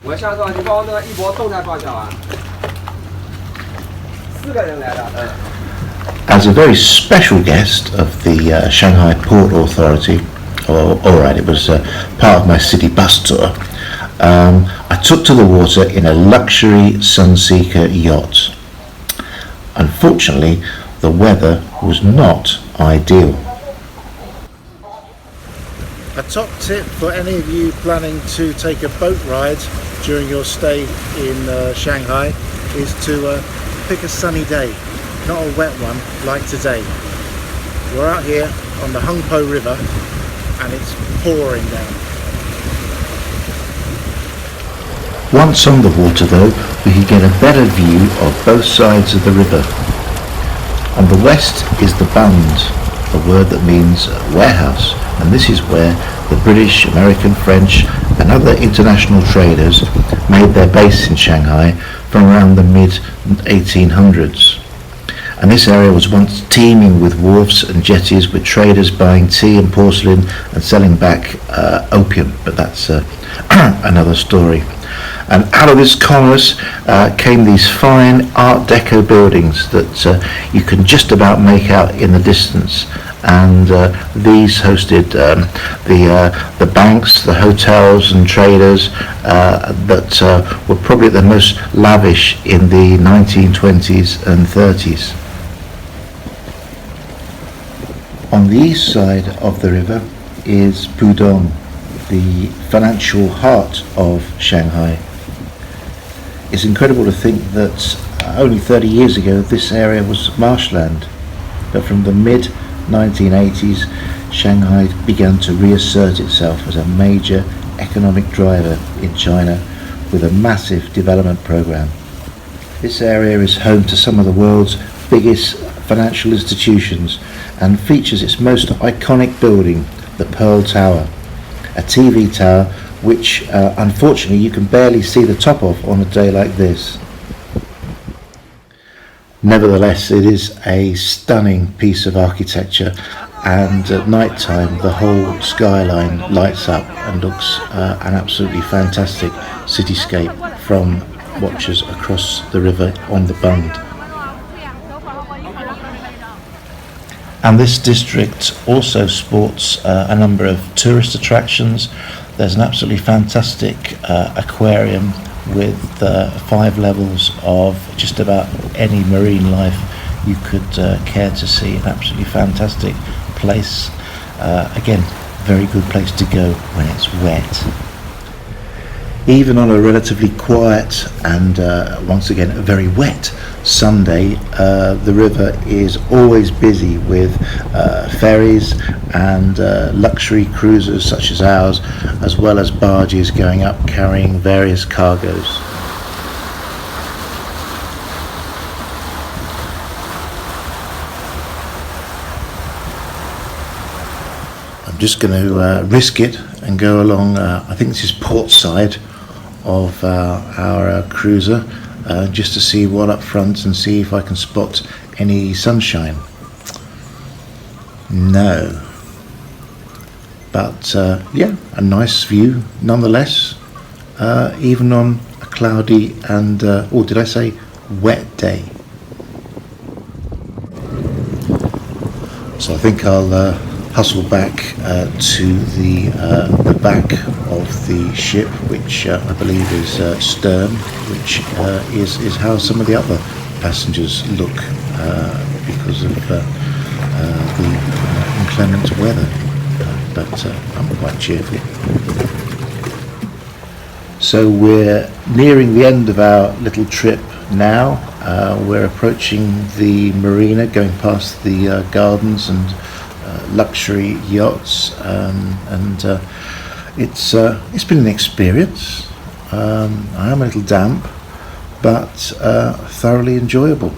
我下次你帮我那个一博动态放小啊，4个人来的。As a very special guest of the Shanghai Port Authority, alright, it was part of my city bus tour, I took to the water in a luxury Sunseeker yacht. Unfortunately, the weather was not ideal. A top tip for any of you planning to take a boat ride during your stay in Shanghai is to pick a sunny day, not a wet one like today. We're out here on the Huangpu River and it's pouring down. Once on the water though, we could get a better view of both sides of the river. On the west is the Bund, a word that means warehouse, and this is where the British, American, French and other international traders made their base in Shanghai from around the mid-1800s. And this area was once teeming with wharfs and jetties, with traders buying tea and porcelain and selling back opium, but that's another story. And out of this commerce came these fine Art Deco buildings that you can just about make out in the distance. And these hosted the banks, the hotels and traders that were probably the most lavish in the 1920s and 30s. On the east side of the river is Pudong, the financial heart of Shanghai. It's incredible to think that only 30 years ago this area was marshland, but from the mid-1980s Shanghai began to reassert itself as a major economic driver in China with a massive development program. This area is home to some of the world's biggest financial institutions and features its most iconic building, the Pearl Tower, a TV tower which unfortunately you can barely see the top of on a day like this. Nevertheless, it is a stunning piece of architecture, and at night time the whole skyline lights up and looks an absolutely fantastic cityscape from watchers across the river on the Bund. And this district also sports a number of tourist attractions. There's an absolutely fantastic aquarium with 5 levels of just about any marine life you could care to see. An absolutely fantastic place. Again, very good place to go when it's wet. Even on a relatively quiet and once again a very wet Sunday, the river is always busy with ferries and luxury cruisers such as ours, as well as barges going up carrying various cargoes. I'm just going to risk it and go along, I think this is port side of our cruiser, just to see what up front and see if I can spot any sunshine. No, but yeah, a nice view nonetheless, even on a cloudy and or did I say wet day. So I think I'll hustle back to the back of the ship, which I believe is stern, which is how some of the other passengers look because of the inclement weather, but I'm quite cheerful. So we're nearing the end of our little trip now. We're approaching the marina, going past the gardens and luxury yachts, and it's been an experience. I am a little damp, but thoroughly enjoyable.